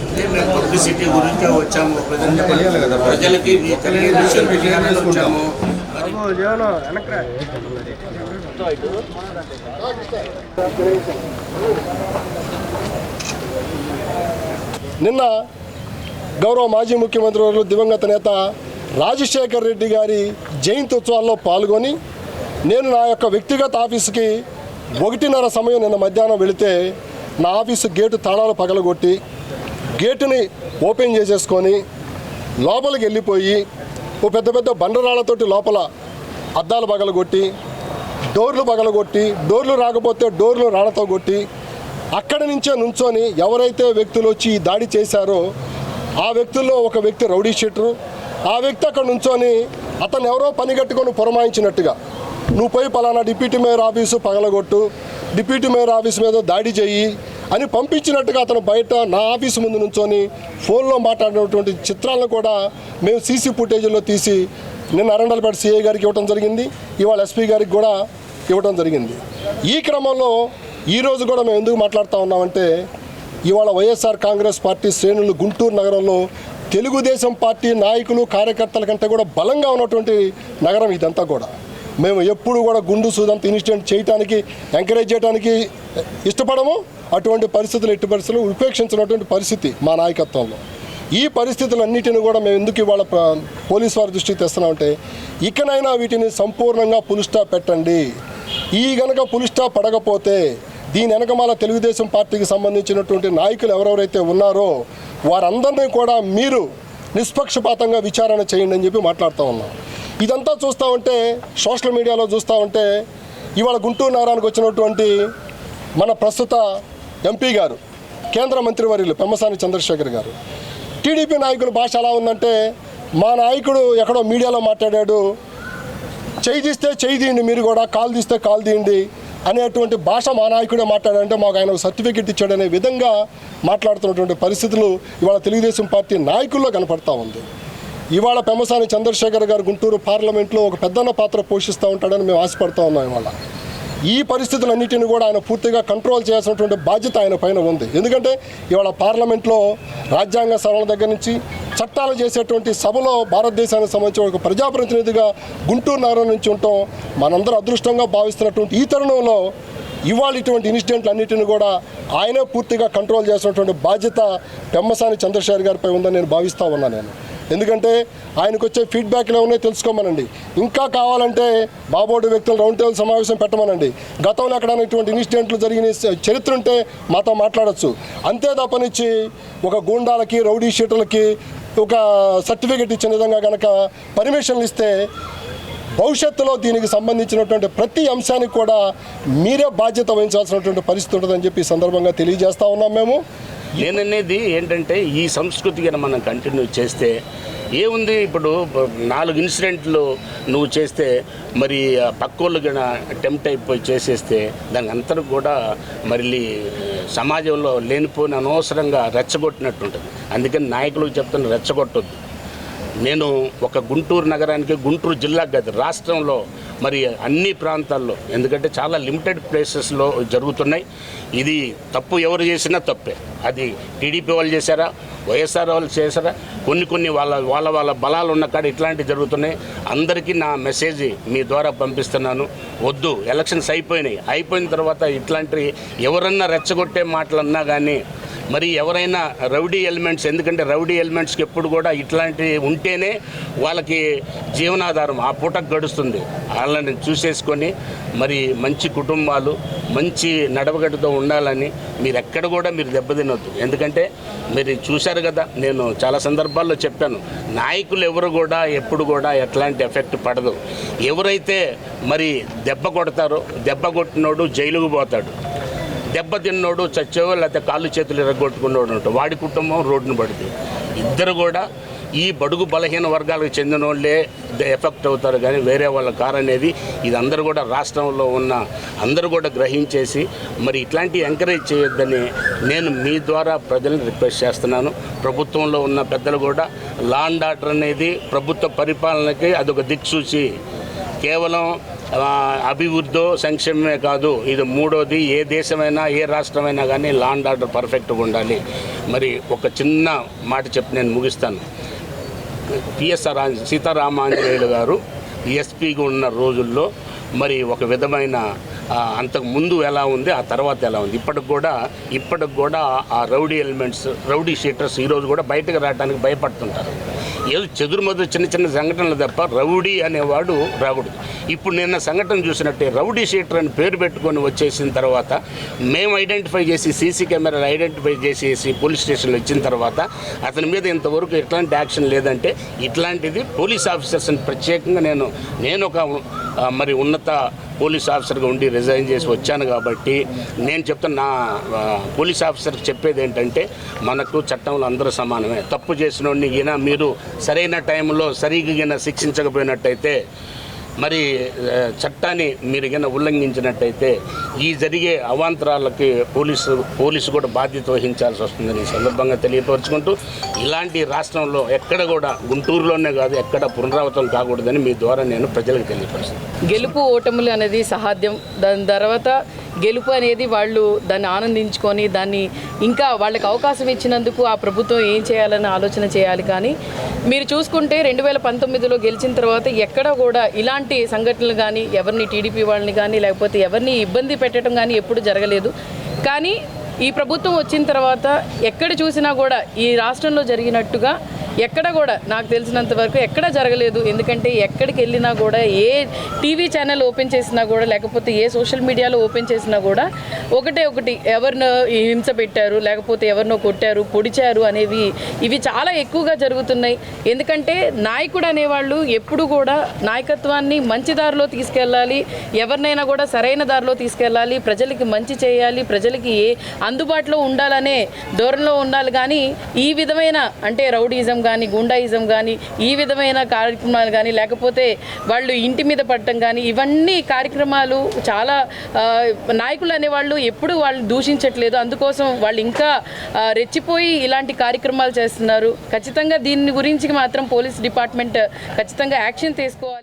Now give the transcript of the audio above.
వచ్చింది. మేము పబ్లిసిటీ గురించి వచ్చాము, ప్రజలకి తెలియని విషయం తెలియాలని వచ్చాము. నిన్న గౌరవ మాజీ ముఖ్యమంత్రి వర్యులు దివంగత నేత రాజశేఖర్ రెడ్డి గారి జయంతి ఉత్సవాల్లో పాల్గొని నేను నా యొక్క వ్యక్తిగత ఆఫీసుకి 1:30 సమయం నిన్న మధ్యాహ్నం వెళితే నా ఆఫీసు గేటు తాళాలు పగలగొట్టి గేటుని ఓపెన్ చేసేసుకొని లోపలికి వెళ్ళిపోయి ఓ పెద్ద పెద్ద బండరాళ్లతోటి లోపల అద్దాలు పగలగొట్టి డోర్లు రాకపోతే డోర్లు రాళ్లతో కొట్టి అక్కడి నుంచే నుంచొని ఎవరైతే వ్యక్తులు వచ్చి ఈ దాడి చేశారో ఆ వ్యక్తుల్లో ఒక వ్యక్తి రౌడీ షీటరు. ఆ వ్యక్తి అక్కడ నుంచొని అతను ఎవరో పని కట్టుకొని పురమాయించినట్టుగా నువ్వు పోయి పలానా డిప్యూటీ మేయర్ ఆఫీసు పగలగొట్టు, డిప్యూటీ మేయర్ ఆఫీసు మీద దాడి చెయ్యి అని పంపించినట్టుగా అతను బయట నా ఆఫీసు ముందు నుంచొని ఫోన్లో మాట్లాడినటువంటి చిత్రాలను కూడా మేము సీసీ ఫుటేజీలో తీసి నిన్న అరండలపేట సిఐ గారికి ఇవ్వడం జరిగింది, ఇవాళ ఎస్పీ గారికి కూడా ఇవ్వడం జరిగింది. ఈ క్రమంలో ఈరోజు కూడా మేము ఎందుకు మాట్లాడుతూ ఉన్నామంటే ఇవాళ వైఎస్ఆర్ కాంగ్రెస్ పార్టీ శ్రేణులు గుంటూరు నగరంలో తెలుగుదేశం పార్టీ నాయకులు కార్యకర్తల కంటే కూడా బలంగా ఉన్నటువంటి నగరం ఇదంతా కూడా. మేము ఎప్పుడు కూడా గుండు సూదంత ఇన్సిడెంట్ చేయడానికి ఎంకరేజ్ చేయడానికి ఇష్టపడము. అటువంటి పరిస్థితులు ఎట్టి పరిస్థితులు ఉపేక్షించినటువంటి పరిస్థితి మా నాయకత్వంలో. ఈ పరిస్థితులన్నిటిని కూడా మేము ఎందుకు ఇవాళ పోలీసు వారి దృష్టికి తెస్తున్నామంటే ఇకనైనా వీటిని సంపూర్ణంగా పుల్ స్టాప్ పెట్టండి. ఈ గనక పుల్ స్టాప్ పడకపోతే దీని వెనకమాల తెలుగుదేశం పార్టీకి సంబంధించినటువంటి నాయకులు ఎవరెవరైతే ఉన్నారో వారందరినీ కూడా మీరు నిష్పక్షపాతంగా విచారణ చేయండి అని చెప్పి మాట్లాడుతూ ఉన్నాం. ఇదంతా చూస్తూ ఉంటే సోషల్ మీడియాలో చూస్తూ ఉంటే ఇవాళ గుంటూరు నగరానికి వచ్చినటువంటి మన ప్రస్తుత ఎంపీ గారు, కేంద్ర మంత్రివర్యులు పెమ్మసాని చంద్రశేఖర్ గారు, టీడీపీ నాయకుల భాష ఎలా ఉందంటే మా నాయకుడు ఎక్కడో మీడియాలో మాట్లాడాడు, చేయి తీస్తే చేయి తీయండి మీరు కూడా, కాలు తీస్తే కాలు తీయండి అనేటువంటి భాష మా నాయకుడే మాట్లాడాడంటే మాకు ఆయన సర్టిఫికెట్ ఇచ్చాడనే విధంగా మాట్లాడుతున్నటువంటి పరిస్థితులు ఇవాళ తెలుగుదేశం పార్టీ నాయకుల్లో కనపడతా ఉంది. ఇవాళ పెమ్మసాని చంద్రశేఖర్ గారు గుంటూరు పార్లమెంట్లో ఒక పెద్దన్న పాత్ర పోషిస్తూ ఉంటాడని మేము ఆశపడుతూ ఉన్నాం. ఇవాళ ఈ పరిస్థితులన్నింటినీ కూడా ఆయన పూర్తిగా కంట్రోల్ చేయాల్సినటువంటి బాధ్యత ఆయన పైన ఉంది. ఎందుకంటే ఇవాళ పార్లమెంట్లో రాజ్యాంగ సభల దగ్గర నుంచి చట్టాలు చేసేటువంటి సభలో భారతదేశానికి సంబంధించిన ఒక ప్రజాప్రతినిధిగా గుంటూరు నగరం నుంచి ఉండటం మనందరూ అదృష్టంగా భావిస్తున్నటువంటి ఈ తరుణంలో ఇవాళ ఇటువంటి ఇన్సిడెంట్లు అన్నింటినీ కూడా ఆయనే పూర్తిగా కంట్రోల్ చేసినటువంటి బాధ్యత పెమ్మసాని చంద్రశేఖర్ గారిపై ఉందని నేను భావిస్తూ ఉన్నాను నేను. ఎందుకంటే ఆయనకు వచ్చే ఫీడ్బ్యాక్లు ఏమన్నాయో తెలుసుకోమనండి. ఇంకా కావాలంటే బాబోడు వ్యక్తులు రౌండ్ టేబుల్ సమావేశం పెట్టమనండి. గతంలో ఎక్కడైనా ఇటువంటి ఇన్సిడెంట్లు జరిగిన చరిత్ర ఉంటే మాతో మాట్లాడచ్చు. అంతే తప్పనిచ్చి ఒక గూండాలకి రౌడీ షీటర్లకి ఒక సర్టిఫికెట్ ఇచ్చిన విధంగా కనుక పర్మిషన్లు ఇస్తే భవిష్యత్తులో దీనికి సంబంధించినటువంటి ప్రతి అంశానికి కూడా మీరే బాధ్యత వహించాల్సినటువంటి పరిస్థితి ఉంటుందని చెప్పి ఈ సందర్భంగా తెలియజేస్తూ ఉన్నాం మేము. నేననేది ఏంటంటే ఈ సంస్కృతి కనుక మనం కంటిన్యూ చేస్తే ఏముంది, ఇప్పుడు 4 ఇన్సిడెంట్లు నువ్వు చేస్తే మరి పక్కోళ్ళు కన్నా అటెంప్ట్ అయిపోయి చేసేస్తే దాని అంతా కూడా మరి సమాజంలో లేనిపోయిన అనవసరంగా రెచ్చగొట్టినట్టు ఉంటుంది. అందుకని నాయకులకు చెప్తున్న రెచ్చగొట్టొద్దు. నేను ఒక గుంటూరు నగరానికి, గుంటూరు జిల్లాకు కాదు రాష్ట్రంలో మరి అన్ని ప్రాంతాల్లో, ఎందుకంటే చాలా లిమిటెడ్ ప్లేసెస్లో జరుగుతున్నాయి. ఇది తప్పు ఎవరు చేసినా తప్పే. అది టీడీపీ వాళ్ళు చేశారా, వైఎస్ఆర్ వాళ్ళు చేశారా, కొన్ని వాళ్ళ బలాలు ఉన్న కాడ ఇట్లాంటివి జరుగుతున్నాయి. అందరికీ నా మెసేజ్ మీ ద్వారా పంపిస్తున్నాను. వద్దు, ఎలక్షన్స్ అయిపోయిన తర్వాత ఇట్లాంటి ఎవరన్నా రెచ్చగొట్టే మాటలన్నా కానీ మరి ఎవరైనా రౌడీ ఎలిమెంట్స్, ఎందుకంటే రౌడీ ఎలిమెంట్స్కి ఎప్పుడు కూడా ఇట్లాంటివి ఉంటేనే వాళ్ళకి జీవనాధారం ఆ పూటకు గడుస్తుంది. వాళ్ళని చూసేసుకొని మరి మంచి కుటుంబాలు మంచి నడవగట్టుతో ఉండాలని మీరు ఎక్కడ కూడా మీరు దెబ్బతినొద్దు. ఎందుకంటే మీరు చూశారు కదా, నేను చాలా సందర్భాల్లో చెప్పాను, నాయకులు ఎవరు కూడా ఎప్పుడు కూడా ఎట్లాంటి ఎఫెక్ట్ పడదు. ఎవరైతే మరి దెబ్బ కొడతారో, దెబ్బ కొట్టినోడు జైలుకు పోతాడు, దెబ్బ తిన్నోడు చచ్చేవో లేకపోతే కాళ్ళు చేతులు ఎరగొట్టుకున్నోడు ఉంటాడు, వాడి కుటుంబం రోడ్డును పడుతుంది. ఇద్దరు కూడా ఈ బడుగు బలహీన వర్గాలకు చెందిన వాళ్ళే ఎఫెక్ట్ అవుతారు కానీ వేరే వాళ్ళ కారు అనేది ఇది అందరూ కూడా రాష్ట్రంలో ఉన్న అందరూ కూడా గ్రహించేసి మరి ఇట్లాంటివి ఎంకరేజ్ చేయొద్దని నేను మీ ద్వారా ప్రజలను రిక్వెస్ట్ చేస్తున్నాను. ప్రభుత్వంలో ఉన్న పెద్దలు కూడా లా అండ్ ఆర్డర్ అనేది ప్రభుత్వ పరిపాలనకి అదొక దిక్సూచి. కేవలం అభివృద్ధి సంక్షేమమే కాదు, ఇది మూడోది. ఏ దేశమైనా ఏ రాష్ట్రమైనా కానీ లా అండ్ ఆర్డర్ పర్ఫెక్ట్గా ఉండాలి. మరి ఒక చిన్న మాట చెప్పి నేను ముగిస్తాను. పిఎస్ఆర్ సీతారామాంజనేయులు గారు ఎస్పీగా ఉన్న రోజుల్లో మరి ఒక విధమైన అంతకు ముందు ఎలా ఉంది, ఆ తర్వాత ఎలా ఉంది, ఇప్పటికి కూడా ఆ రౌడీ ఎలిమెంట్స్, రౌడీ షీటర్స్ ఈరోజు కూడా బయటకు రావడానికి భయపడుతుంటారు. ఏదో చెదురుమదురు చిన్న చిన్న సంఘటనలు తప్ప రౌడీ అనేవాడు రాకూడదు. ఇప్పుడు నిన్న సంఘటన చూసినట్టే రౌడీ షీటర్ అని పేరు పెట్టుకొని వచ్చేసిన తర్వాత మేము ఐడెంటిఫై చేసి సీసీ కెమెరాలు ఐడెంటిఫై చేసేసి పోలీస్ స్టేషన్లో ఇచ్చిన తర్వాత అతని మీద ఇంతవరకు ఎట్లాంటి యాక్షన్ లేదంటే ఇట్లాంటిది పోలీస్ ఆఫీసర్స్ని ప్రత్యేకంగా నేను ఒక మరి ఉన్నత పోలీస్ ఆఫీసర్గా ఉండి రిజైన్ చేసి వచ్చాను కాబట్టి నేను చెప్తాను, నా పోలీస్ ఆఫీసర్కి చెప్పేది ఏంటంటే మనకు చట్టంలో అందరూ సమానమే. తప్పు చేసిన వాడిని మీరు సరైన టైంలో సరిగ్గా శిక్షించకపోయినట్టయితే, మరి చట్టాన్ని మీరు కింద ఉల్లంఘించినట్టయితే ఈ జరిగే అవాంతరాలకి పోలీసు కూడా బాధ్యత వహించాల్సి వస్తుందని ఈ సందర్భంగా తెలియపరుచుకుంటూ, ఇలాంటి రాష్ట్రంలో ఎక్కడ కూడా గుంటూరులోనే కాదు ఎక్కడ పునరావృతం కాకూడదని మీ ద్వారా నేను ప్రజలకు తెలియపరుస్తాను. గెలుపు ఓటములు అనేది సహాధ్యం. దాని తర్వాత గెలుపు అనేది వాళ్ళు దాన్ని ఆనందించుకొని దాన్ని ఇంకా వాళ్ళకి అవకాశం ఇచ్చినందుకు ఆ ప్రభుత్వం ఏం చేయాలని ఆలోచన చేయాలి. కానీ మీరు చూసుకుంటే 2019లో గెలిచిన తర్వాత ఎక్కడ కూడా ఇలాంటి సంఘటనలు కానీ ఎవరిని టీడీపీ వాళ్ళని కానీ లేకపోతే ఎవరిని ఇబ్బంది పెట్టడం కానీ ఎప్పుడు జరగలేదు. కానీ ఈ ప్రభుత్వం వచ్చిన తర్వాత ఎక్కడ చూసినా కూడా ఈ రాష్ట్రంలో జరిగినట్టుగా ఎక్కడ కూడా నాకు తెలిసినంత వరకు ఎక్కడ జరగలేదు. ఎందుకంటే ఎక్కడికి వెళ్ళినా కూడా ఏ టీవీ ఛానల్ ఓపెన్ చేసినా కూడా లేకపోతే ఏ సోషల్ మీడియాలో ఓపెన్ చేసినా కూడా ఒకటి ఎవరినో హింస పెట్టారు, లేకపోతే ఎవరినో కొట్టారు, పొడిచారు అనేవి ఇవి చాలా ఎక్కువగా జరుగుతున్నాయి. ఎందుకంటే నాయకుడు అనేవాళ్ళు ఎప్పుడు కూడా నాయకత్వాన్ని మంచి దారిలో తీసుకెళ్ళాలి, ఎవరినైనా కూడా సరైన దారిలో తీసుకెళ్ళాలి, ప్రజలకి మంచి చేయాలి, ప్రజలకి అందుబాటులో ఉండాలనే ధోరణిలో ఉండాలి. కానీ ఈ విధమైన అంటే రౌడీజం కానీ గుండాయిజం కానీ ఈ విధమైన కార్యక్రమాలు కానీ లేకపోతే వాళ్ళు ఇంటి మీద పడటం కానీ ఇవన్నీ కార్యక్రమాలు చాలా నాయకులు అనేవాళ్ళు ఎప్పుడు వాళ్ళు దూషించట్లేదు. అందుకోసం వాళ్ళు ఇంకా రెచ్చిపోయి ఇలాంటి కార్యక్రమాలు చేస్తున్నారు. ఖచ్చితంగా దీని గురించి మాత్రం పోలీస్ డిపార్ట్మెంట్ ఖచ్చితంగా యాక్షన్ తీసుకోవాలి.